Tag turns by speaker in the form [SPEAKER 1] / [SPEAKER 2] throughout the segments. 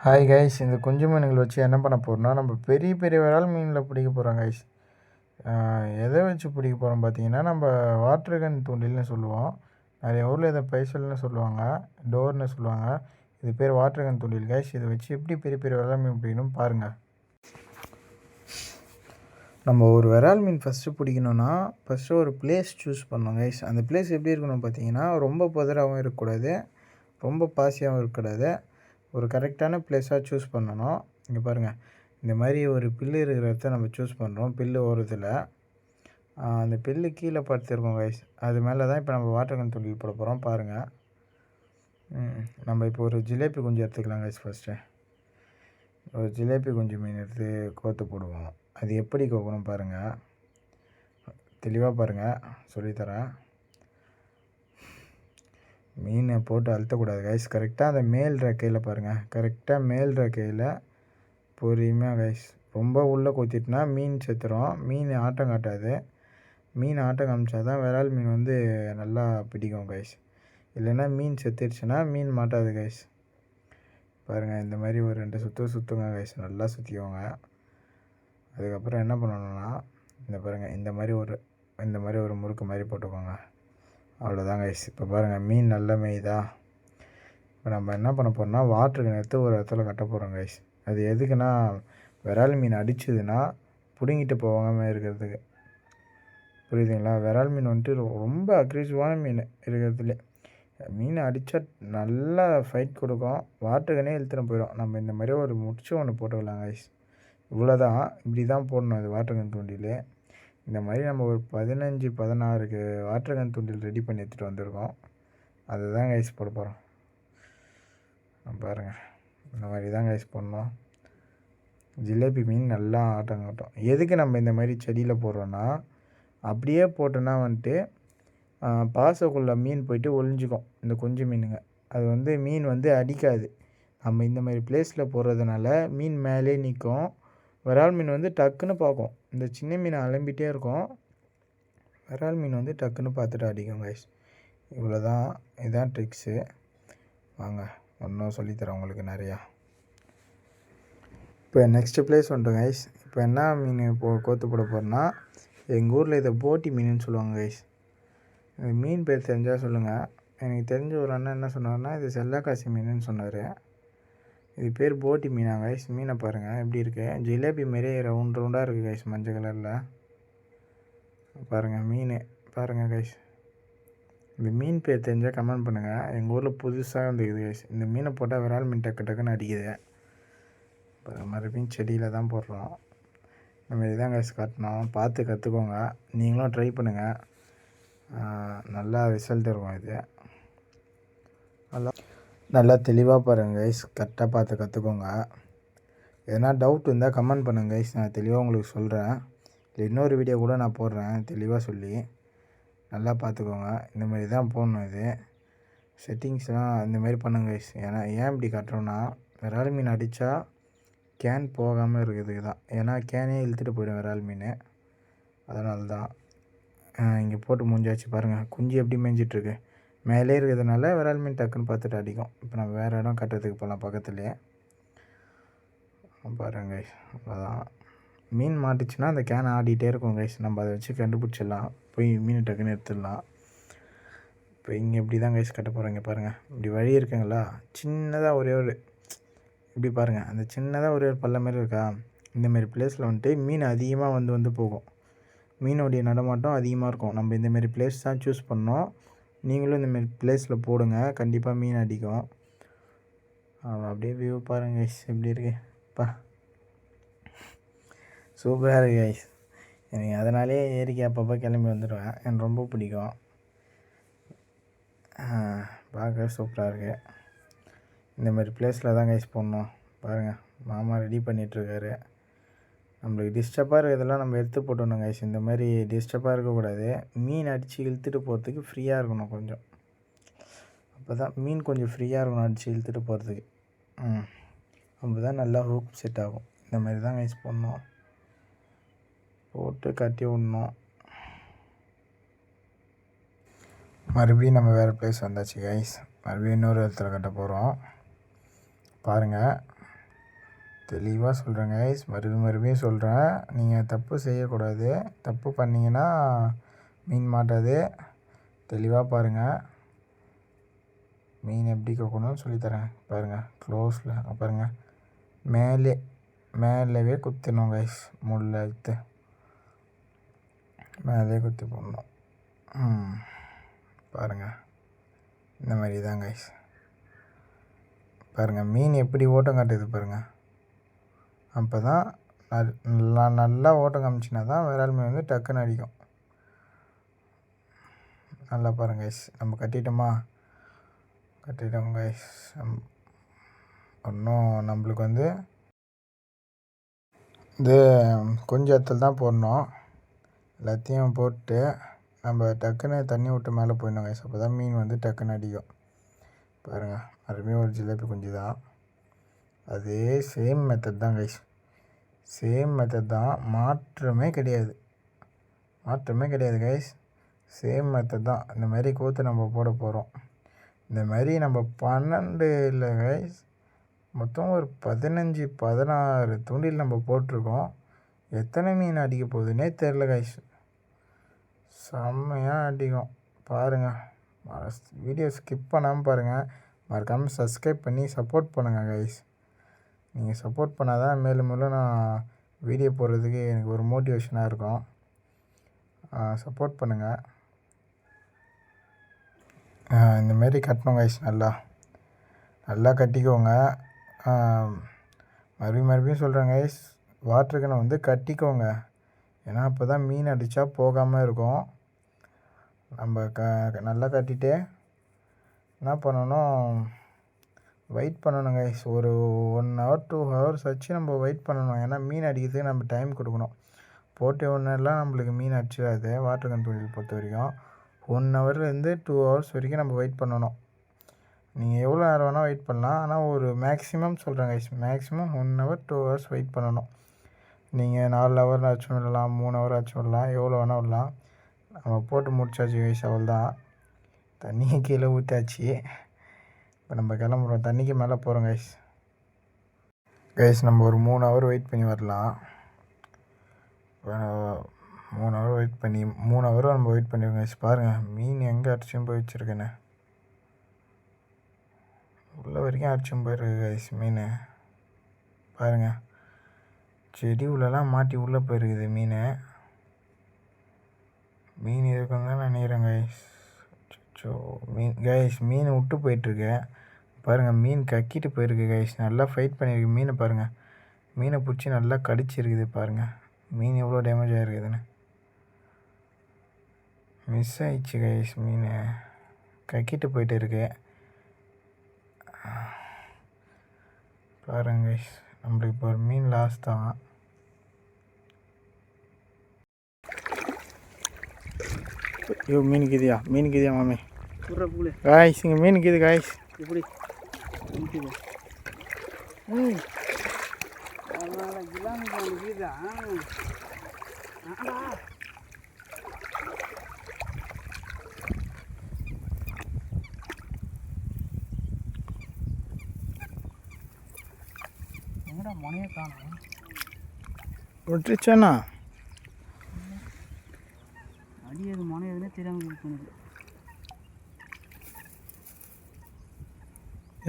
[SPEAKER 1] Hi guys, இந்த குஞ்சு மீன்கள் வச்சு என்ன பண்ண போகிறோம்னா, நம்ம பெரிய பெரிய விரால் மீனில் பிடிக்க போகிறோம் கைஸ். எதை வச்சு பிடிக்க போகிறோம் பார்த்தீங்கன்னா, நம்ம வாட்டர் கன் தூண்டில்னு சொல்லுவோம். நிறைய ஊரில் இதை பைசல்னு சொல்லுவாங்க, டோர்னு சொல்லுவாங்க. இது பேர் வாட்டர் கன் தூண்டில் கைஸ். இதை வச்சு எப்படி பெரிய பெரிய விரால் மீன் பிடிக்கணும் பாருங்கள். நம்ம ஒரு விரால் மீன் ஃபஸ்ட்டு பிடிக்கணுன்னா ஃபஸ்ட்டு ஒரு பிளேஸ் சூஸ் பண்ணணும் கைஸ். அந்த பிளேஸ் எப்படி இருக்கணும் பார்த்தீங்கன்னா, ரொம்ப புதராகவும் இருக்கக்கூடாது, ரொம்ப பாசியாகவும் இருக்கக்கூடாது. ஒரு கரெக்டான பிளேஸாக சூஸ் பண்ணணும். இங்கே பாருங்கள், இந்த மாதிரி ஒரு பில்லு இருக்கிற இடத்த நம்ம சூஸ் பண்ணுறோம். பில்லு ஓரத்தில் அந்த பில்லு கீழே படுத்திருக்கோம் கைஸ். அது மேலே தான் இப்போ நம்ம வாட்டர் கன் தூண்டில் போட போகிறோம் பாருங்கள். நம்ம இப்போ ஒரு ஜிலேபி குஞ்சு எடுத்துக்கலாம் கைஸ். ஃபஸ்ட்டு ஒரு ஜிலேபி குஞ்சு மீன் எடுத்து கோர்த்து போடுவோம். அது எப்படி கோக்கணும் பாருங்கள், தெளிவாக பாருங்கள், சொல்லித்தரேன். மீனை போட்டு அழுத்தக்கூடாது கைஸ். கரெக்டாக அந்த மேல் ரெக்கையில் பாருங்கள், கரெக்டாக மேல் ரெக்கையில் பொறுமையாக கைஸ். ரொம்ப உள்ளே கொத்திட்டுனா மீன் செத்துரும், மீன் ஆட்டம் காட்டாது. மீன் ஆட்டம் காமிச்சா தான் விரால் மீன் வந்து நல்லா பிடிக்கும் கைஸ். இல்லைன்னா மீன் செத்துடுச்சுன்னா மீன் மாட்டாது கைஸ். பாருங்கள், இந்த மாதிரி ஒரு 2 சுற்றுங்க கைஸ், நல்லா சுற்றிக்கோங்க. அதுக்கப்புறம் என்ன பண்ணணுன்னா, இந்த பாருங்கள், இந்த மாதிரி ஒரு முறுக்கு மாதிரி போட்டுக்கோங்க. அவ்வளோதான் கைஸ். இப்போ பாருங்கள், மீன் நல்லா மேய்தா. இப்போ நம்ம என்ன பண்ண போகிறோம்னா, வாட்டர் கேன் எடுத்து ஒரு இடத்துல கட்ட போகிறோம் கைஸ். அது எதுக்குன்னா, விரால் மீன் அடிச்சதுன்னா பிடுங்கிட்டு போகாமல் இருக்கிறதுக்கு. புரியுதுங்களா? விரால் மீன் வந்துட்டு ரொம்ப அக்ரெசிவான மீன் இருக்கிறதுலே. மீனை அடித்தா நல்லா ஃபைட் கொடுக்கும், வாட்டர் கேனே இழுத்துன்னு போயிடும். நம்ம இந்த மாதிரி ஒரு முடிச்சு ஒன்று போட்டுக்கலாம் கைஸ். இவ்வளோதான், இப்படி தான் போடணும் இது வாட்டர் கன் தூண்டில். இந்த மாதிரி நம்ம ஒரு 15-16 வாட்டர் கன் தூண்டில் ரெடி பண்ணி எடுத்துகிட்டு வந்திருக்கோம். அதுதான் கைஸ் போட போகிறோம். பாருங்கள், இந்த மாதிரி தான் கைஸ் போடணும். ஜிலேபி மீன் நல்லா ஆட்டம் காட்டும். எதுக்கு நம்ம இந்த மாதிரி செடியில் போடுறோன்னா, அப்படியே போட்டோன்னா வந்துட்டு பாசைக்குள்ளே மீன் போயிட்டு ஒளிஞ்சிக்கும் இந்த குஞ்சு மீனுங்க. அது வந்து மீன் வந்து அடிக்காது. நம்ம இந்த மாதிரி பிளேஸில் போடுறதுனால மீன் மேலே நிற்கும். விரால் மீன் வந்து டக்குன்னு பார்க்கும். இந்த சின்ன மீன் அலம்பிகிட்டே இருக்கும், விரால் மீன் வந்து டக்குன்னு பார்த்துட்டு அடிக்கும் கைஸ். இவ்வளோதான், இதுதான் ட்ரிக்ஸு. வாங்க இன்னும் சொல்லித்தரேன் உங்களுக்கு நிறையா. இப்போ நெக்ஸ்ட்டு பிளேஸ் வந்துட்டோம் கைஸ். இப்போ என்ன மீன் கோர்த்து போட போகிறோன்னா, எங்கள் ஊரில் இதை போட்டி மீனுன்னு சொல்லுவாங்க கைஸ். இந்த மீன் பேர் தெரிஞ்சால் சொல்லுங்கள். எனக்கு தெரிஞ்ச ஒரு அண்ணன் என்ன சொன்னார்னா, இது செல்லக்காசி மீனுன்னு சொன்னார். இது பேர் போட்டி மீனா கைஸ். மீனை பாருங்கள் எப்படி இருக்குது, ஜிலேபி மாரியே ரவுண்டாக இருக்குது கைஸ், மஞ்சள் கலரில். பாருங்கள் மீன், பாருங்கள் கைஸ். இந்த மீன் பேர் தெரிஞ்சால் கமெண்ட் பண்ணுங்கள். எங்கள் ஊரில் புதுசாக வந்துக்குது கைஸ். இந்த மீனை போட்டால் விரால் மீன் டக்குன்னு அடிக்குது. மறுபடியும் செடியில் தான் போடுறோம். இந்த மாதிரி தான் கைஸ் காட்டணும். பார்த்து கற்றுக்கோங்க, நீங்களும் ட்ரை பண்ணுங்கள். நல்லா ரிசல்ட் இருக்கும். இது நல்லா தெளிவாக பாருங்கள் கைஸ், கரெக்டாக பார்த்து கற்றுக்கோங்க. எதனா டவுட் இருந்தால் கமெண்ட் பண்ணுங்கள் கைஸ், நான் தெளிவாக உங்களுக்கு சொல்கிறேன். இல்லை இன்னொரு வீடியோ கூட நான் போடுறேன் தெளிவாக சொல்லி. நல்லா பார்த்துக்கோங்க. இந்த மாதிரி தான் போடணும். இது செட்டிங்ஸ்லாம் இந்த மாதிரி பண்ணுங்க கைஸ். ஏன் இப்படி காட்டுறோன்னா, விரால் மீன் அடித்தா கேன் போகாமல் இருக்கிறதுக்கு தான். ஏன்னா கேனே இழுத்துட்டு போய்டும் விரால் மீன், அதனால தான். இங்கே போட்டு முடிஞ்சாச்சு பாருங்கள், குஞ்சு எப்படி மேய்ஞ்சிட்ருக்கு. மேலே இருக்கிறதுனால விரால் மீன் டக்குன்னு பார்த்துட்டு அடிக்கும். இப்போ நம்ம வேறு இடம் கட்டுறதுக்கு போகலாம் பக்கத்துலேயே. பாருங்க கைஸ், அவ்வளோதான். மீன் மாட்டுச்சுன்னா அந்த கேன் ஆடிட்டே இருக்கும் கைஸ். நம்ம அதை வச்சு கண்டுபிடிச்சிடலாம், போய் மீன் டக்குன்னு எடுத்துடலாம். இப்போ இங்கே இப்படி தான் கைஸ் கட்ட போகிறோம். இங்கே பாருங்கள், இப்படி வழி இருக்குங்களா, சின்னதாக ஒரே ஒரு இப்படி பாருங்கள், அந்த சின்னதாக ஒரே ஒரு பள்ள மாதிரி இருக்கா. இந்தமாரி பிளேஸில் வந்துட்டு மீன் அதிகமாக வந்து போகும். மீனுடைய நடமாட்டம் அதிகமாக இருக்கும். நம்ம இந்தமாரி பிளேஸ் தான் சூஸ் பண்ணோம். நீங்களும் இந்தமாரி பிளேஸில் போடுங்க, கண்டிப்பாக மீன் அடிக்கும். அப்படியே வியூ பாருங்கள் கைஸ் எப்படி இருக்குப்பா, சூப்பராக இருக்குது கைஸ். எனக்கு அதனாலே ஏரிக்கு அப்பப்போ கிளம்பி வந்துடுவேன், எனக்கு ரொம்ப பிடிக்கும். பார்க்க சூப்பராக இருக்குது. இந்தமாரி பிளேஸில் தான் கைஸ் போடணும். பாருங்கள், மாமா ரெடி பண்ணிகிட்ருக்காரு. நம்மளுக்கு டிஸ்டர்பாக இருக்கிறதெல்லாம் நம்ம எடுத்து போட்டணும் கைஸ். இந்த மாதிரி டிஸ்டர்பாக இருக்கக்கூடாது. மீன் அடித்து இழுத்துட்டு போகிறதுக்கு ஃப்ரீயாக இருக்கணும் கொஞ்சம். அப்போ தான் மீன் கொஞ்சம் ஃப்ரீயாக இருக்கணும் அடித்து இழுத்துட்டு போகிறதுக்கு. அப்போ தான் நல்லா ஹூக் செட் ஆகும். இந்த மாதிரி தான் கைஸ் போடணும், போட்டு கட்டி விடணும். மறுபடியும் நம்ம வேறு பிளேஸ் வந்தாச்சு கைஸ். மறுபடியும் இன்னொரு இடத்துல கட்ட போகிறோம். பாருங்கள், தெளிவாக சொல்கிறேன் கைஸ், மறுபடியும் சொல்கிறேன். நீங்கள் தப்பு செய்யக்கூடாது. தப்பு பண்ணிங்கன்னா மீன் மாட்டாது. தெளிவாக பாருங்கள். மீன் எப்படி கொக்கணும்னு சொல்லித்தரேன் பாருங்கள். க்ளோஸில் பாருங்கள், மேலேவே குத்திடணும் கைஸ். முள்ளை எடுத்து மேலே குத்தி போடணும். பாருங்கள், இந்த மாதிரி தான் கைஸ். பாருங்கள் மீன் எப்படி ஓட்டம் காட்டுது பாருங்கள். அப்போ தான் நல்லா ஓட்டம் காமிச்சினா தான் விரால் மீன் வந்து டக்குன்னு அடிக்கும். நல்லா பாருங்கள் கைஸ். நம்ம கட்டிட்டோம் கைஸ். இன்னும் நம்மளுக்கு வந்து இது கொஞ்சம் இடத்துல தான் போடணும். எல்லாத்தையும் போட்டு நம்ம டக்குன்னு தண்ணி விட்டு மேலே போயிடணும் கைஸ். அப்போ தான் மீன் வந்து டக்குன்னு அடிக்கும். பாருங்கள், மறுபடியும் ஒரு ஜிலேபி குஞ்சு தான். அதே சேம் மெத்தட் தான் கைஸ். சேம் மெத்தட் தான், மாற்றமே கிடையாது கைஸ். சேம் மெத்தட் தான். இந்த மாதிரி கோத்து நம்ம போட போகிறோம். இந்த மாதிரி நம்ம 12 இல்லை கைஸ், மொத்தம் ஒரு 15-16 தூண்டில் நம்ம போட்டிருக்கோம். எத்தனை மீன் அடிக்க போகுதுன்னே தெரில கைஸ். செம்மையாக அடிக்கும். பாருங்கள், வீடியோ ஸ்கிப் பண்ணாமல் பாருங்கள். மறக்காமல் சப்ஸ்கிரைப் பண்ணி சப்போர்ட் பண்ணுங்கள் கைஸ். நீங்கள் சப்போர்ட் பண்ணால் தான் மேலும் நான் வீடியோ போடுறதுக்கு எனக்கு ஒரு மோட்டிவேஷனாக இருக்கும். சப்போர்ட் பண்ணுங்கள். இந்தமாரி கட்டணும் கைஸ். நல்லா கட்டிக்கோங்க. மறுபடியும் சொல்கிறேன் கைஸ், வாட்டருக்கனை வந்து கட்டிக்கோங்க. ஏன்னா அப்போ தான் மீன் அடித்தா போகாமல் இருக்கும். நம்ம நல்லா கட்டிட்டு என்ன பண்ணணும், வெயிட் பண்ணணும் கைஸ். ஒரு 1 hour 2 hours வச்சு நம்ம வெயிட் பண்ணணும். ஏன்னா மீன் அடிக்கிறதுக்கு நம்ம டைம் கொடுக்கணும். போட்டு ஒன்றெல்லாம் நம்மளுக்கு மீன் அடிச்சிடாது. வாட்டர் கன் தொழில் பொறுத்த வரைக்கும் 1 hourலேருந்து 2 hours வரைக்கும் நம்ம வெயிட் பண்ணணும். நீங்கள் எவ்வளோ நேரம் வேணால் வெயிட் பண்ணலாம். ஆனால் ஒரு மேக்ஸிமம் சொல்கிறேன் guys, maximum 1 hour 2 hours wait பண்ணணும். நீங்கள் 4 hour ஆச்சும் விடலாம், 3 hour ஆச்சும் விடலாம், எவ்வளோ வேணால் விடலாம். நம்ம போட்டு முடிச்சாச்சு கைஸ். அவள் தான் தண்ணியை கீழே ஊற்றாச்சு. இப்போ நம்ம கிளம்புறோம், தண்ணிக்கு மேலே போகிறோம் கைஸ். நம்ம ஒரு 3 hour வெயிட் பண்ணி வரலாம். 3 hour வெயிட் பண்ணி 3 hour நம்ம வெயிட் பண்ணிடுவோம் கைஸ். பாருங்கள் மீன் எங்கே அடிச்சும் போய் வச்சுருக்கேன்னு, உள்ள வரைக்கும் அடிச்சும் போயிருக்கு கைஸ் மீன். பாருங்கள், செடி உள்ளலாம் மாட்டி உள்ளே போயிருக்குது மீன். இருக்குன்னு தான் நினைக்கிறேன் கைஸ். மீன் விட்டு போயிட்டுருக்கு. பாருங்கள், மீன் கக்கிட்டு போயிருக்கு கைஸ். நல்லா ஃபைட் பண்ணியிருக்கு மீனை. பாருங்கள், மீனை பிடிச்சி நல்லா கடிச்சிருக்குது. பாருங்கள் மீன் எவ்வளோ டேமேஜ் ஆகிருக்குதுன்னு. மிஸ் ஆயிடுச்சு கைஸ். மீன் கக்கிட்டு போயிட்டு இருக்கு. பாருங்க கைஸ், நம்மளுக்கு இப்போ ஒரு மீன் லாஸ் தான். ஐயோ மீனுக்குதியா மாமே காய்ஸ். இங்கே மீனுக்குது காய்ஸ். எப்படி எங்கடா மொனையை காணும் விட்டுருச்சாண்ணா? அடியது மொனையதுன்னே தெரியாமல் இருக்குது.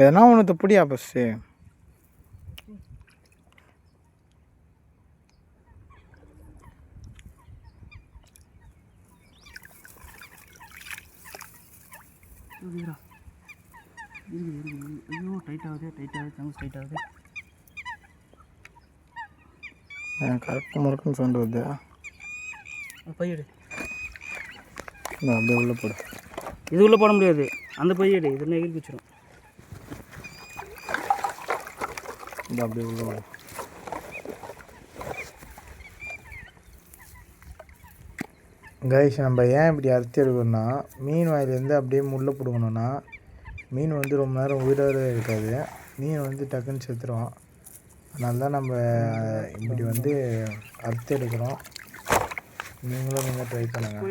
[SPEAKER 1] எதனா ஒன்று பிடியா பஸ்ஸு. ஐயோ டைட் ஆகுது தங்க டைட் ஆகுது. கரெக்டாக முறுக்குன்னு சவுண்டு வருது. பையடு அப்படியே உள்ளே போடு. இது உள்ளே போட முடியாது. அந்த பையடு இது நெகிழ் பிடிச்சிடும். இது அப்படியே உள்ளே போடு. கைஸ், நம்ம ஏன் இப்படி அறுத்தி எடுக்கணும்னா, மீன் வாயிலேருந்து அப்படியே முள்ளை பிடுங்கணுன்னா மீன் வந்து ரொம்ப நேரம் உயிரோடு இருக்காது. மீன் வந்து டக்குன்னு செத்துரும். அதனால தான் நம்ம இப்படி வந்து அறுத்து எடுக்கிறோம். நீங்களும் நீங்கள் ட்ரை பண்ணுங்கள்.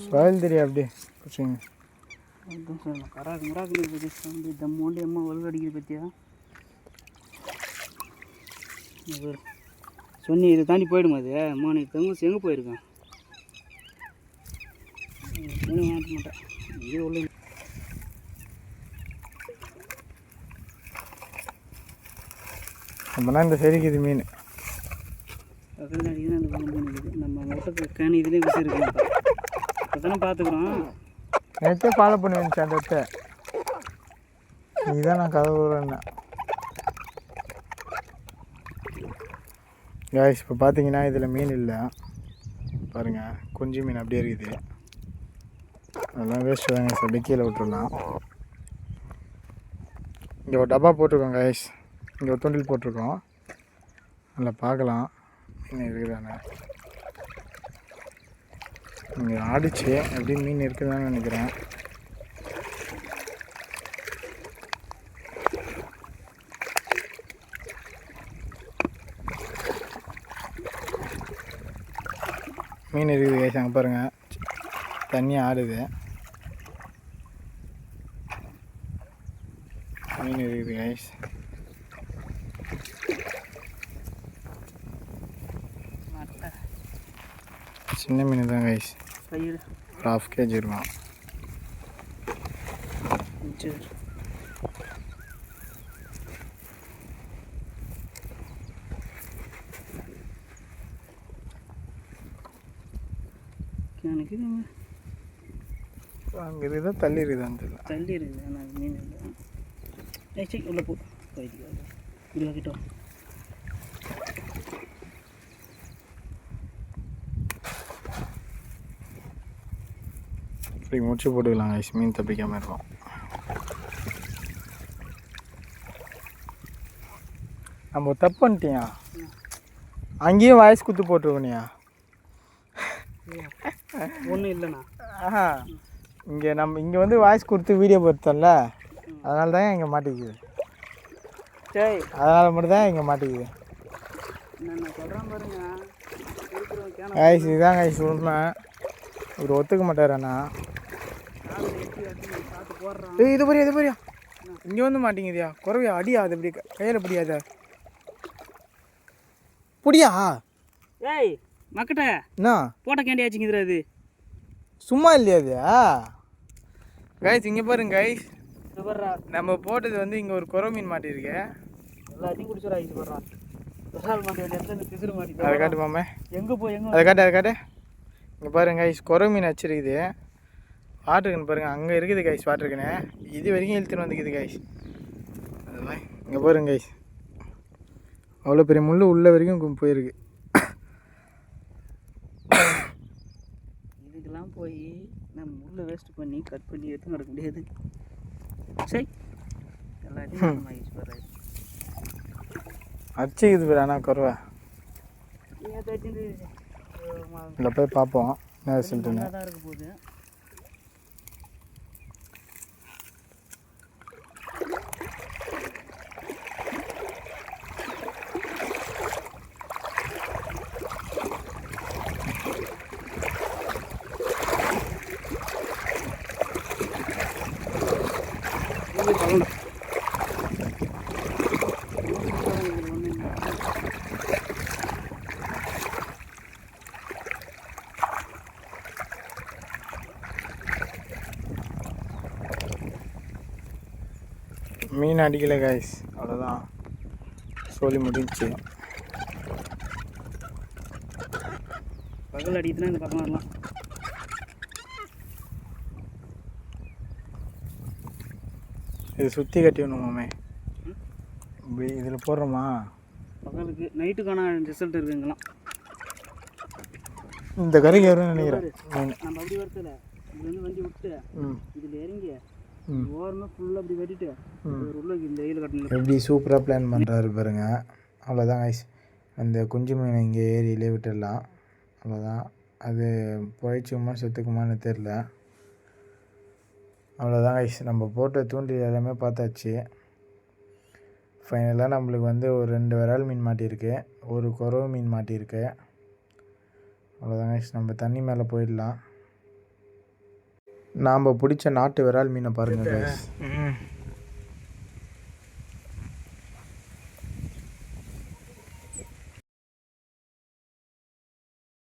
[SPEAKER 1] சாயில் தெரியும் அப்படியே பிடிச்சிங்க. தம்மோண்டு அம்மா ஒழுங்கு அடிக்கிற பற்றியா
[SPEAKER 2] சொன்னி இதை தாண்டி போயிடுமா அது மானு தங்க எங்கே போயிருக்கான் மாட்ட மாட்டேன் இது உள்ள
[SPEAKER 1] நம்மனா இந்த சரிக்கு இது மீன்
[SPEAKER 2] பக்கத்தில் அடிக்குது அந்த பக்கம் மீன் இருக்குது நம்ம மொட்டை கேணி இதுலேயே விட்டு இருக்கோம் இப்போ தானே பார்த்துக்குறோம்
[SPEAKER 1] நேற்றே ஃபாலோ பண்ணி வந்துச்சு அந்த இடத்த இதுதான் நான் கதை விடுறேன் காய்ஸ். இப்போ பார்த்தீங்கன்னா இதில் மீன் இல்லை பாருங்கள், குஞ்சு மீன் அப்படியே இருக்குது. அதெல்லாம் வேஸ்ட்டு தாங்க, அப்படியே கீழே விட்டுடலாம். இங்கே ஒரு டப்பா போட்டிருக்கோம் காய்ஸ், இங்கே ஒரு தூண்டில் போட்டிருக்கோம். அதில் பார்க்கலாம் மீன் இருக்குதானே. இங்கே ஆடிச்சு எப்படி மீன் இருக்குதான்னு நினைக்கிறேன். மீன் இருக்குது கைஸ், அங்கே பாருங்கள் தண்ணி ஆடுது. மீன் இருக்குது கைஸ். சின்ன மீன் தான் கைஸ், ஒரு 1/2 kg இருக்கும். அங்கே இருக்குதா தள்ளி இருக்குதான்னு தெரியல.
[SPEAKER 2] தள்ளி இருக்குது ஆனால் மீன் இல்லை. சரி உள்ள போ போயிட்டு இது வைக்கிட்டோம்.
[SPEAKER 1] இப்படி முடிச்சு போட்டுக்கலாம் ஐஸ், மீன் தப்பிக்காமல் இருக்கும். நம்ம தப்பு பண்ணிட்டியா, அங்கேயும் வாய்ஸ் குத்து போட்டுருக்கோனியா.
[SPEAKER 2] ஒன்றும் இல்லைண்ணா.
[SPEAKER 1] ஆஹா, இங்கே நம்ம இங்கே வந்து வாய்ஸ் கொடுத்து வீடியோ போட்டோம்ல, அதனால தான் இங்கே மாட்டிக்குது.
[SPEAKER 2] சரி,
[SPEAKER 1] அதனால் மட்டும் தான் இங்கே மாட்டிக்குது.
[SPEAKER 2] நான் சொல்கிறேன் பாருங்க.
[SPEAKER 1] காய்ஸ் இதுதான் காய்ஸ் உண்மை. இவர் ஒத்துக்க மாட்டார் அண்ணா. ஏய் இது புரியா, இது புரியா, இங்கே வந்து மாட்டிங்குதியா. குறவையா அடியா, அது இப்படி கையில் பிடியாத புடியா.
[SPEAKER 2] ஏய் மக்கட்ட
[SPEAKER 1] என்ன
[SPEAKER 2] போட்ட கேண்டி ஆச்சுங்கிறது அது
[SPEAKER 1] சும்மா இல்லையா அது. கைஸ் இங்கே பாருங்க கைஸ், நம்ம போட்டது வந்து இங்கே ஒரு குறவை மீன் மாட்டிருக்கு.
[SPEAKER 2] எல்லாத்தையும் குடிச்சுரா. இது வர்றா விசால் மாட்ட வேண்டிய இடத்துல பிசுறு மாட்டி.
[SPEAKER 1] அதை காட்டு மாமே,
[SPEAKER 2] எங்கே போய் எங்கே
[SPEAKER 1] அதை காட்டு, அதை காட்டு. இங்கே பாருங்க கைஸ், குறவை மீன் வச்சிருக்குது. வாட்டருக்குன்னு பாருங்கள், அங்கே இருக்குது கைஸ் வாட்டருக்குன்னு. இது வரைக்கும் இழுத்துன்னு வந்துக்குது கைஸ். அதெல்லாம் இங்கே பாருங்க கைஸ், அவ்வளோ பெரிய முள் உள்ள வரைக்கும் போயிருக்கு.
[SPEAKER 2] இதுக்கெல்லாம் போய் நம்ம முள்ளை வேஸ்ட் பண்ணி கட் பண்ணி எடுத்து நடக்க முடியாது. சரி எல்லாத்தையும்
[SPEAKER 1] அடிச்சுக்குது பேர். ஆனால் குறவை இல்லை, போய் பார்ப்போம் என்ன ரிசல்ட்டுன்னு.
[SPEAKER 2] தான் இருக்க போகுது.
[SPEAKER 1] மீன் அடிக்கலை கைஸ், அவ்வளோதான், சொல்லி முடிஞ்சிச்சு.
[SPEAKER 2] பகல் அடிக்குதுன்னா இந்த பக்கம் வரலாம்.
[SPEAKER 1] இது சுற்றி கட்டி விடணுமாமே, இப்படி இதில் போடுறோமா.
[SPEAKER 2] பகலுக்கு நைட்டுக்கான ரிசல்ட் இருக்குங்களாம்.
[SPEAKER 1] இந்த கறிக்கு வரும்னு நினைக்கிறேன்.
[SPEAKER 2] நம்ம அப்படி வரத்துல இதுலேருந்து வண்டி விட்டு இதில் இறங்கி ஓரமாக ஃபுல்லாக அப்படி வெட்டிட்டு உள்ள இந்த வெயில் கட்டணும். எப்படி
[SPEAKER 1] சூப்பராக பிளான் பண்ணுறாரு பாருங்க. அவ்வளோதான் கைஸ், அந்த குஞ்சு மீனை இங்கே ஏரியிலே விட்டுடலாம். அவ்வளோதான், அது போயிடுச்சுமா செத்துக்குமான்னு தெரில. அவ்வளோதான் கைஸ், நம்ம போட்ட தூண்டில் எல்லாமே பார்த்தாச்சு. ஃபைனலாக நம்மளுக்கு வந்து ஒரு 2 விரால் மீன் மாட்டியிருக்கு, ஒரு குறவை மீன் மாட்டியிருக்கு. அவ்வளோதான் கைஸ், நம்ம தண்ணி மேலே போயிடலாம். நாம் பிடிச்ச நாட்டு விரால் மீனை பாருங்கள் கைஸ்.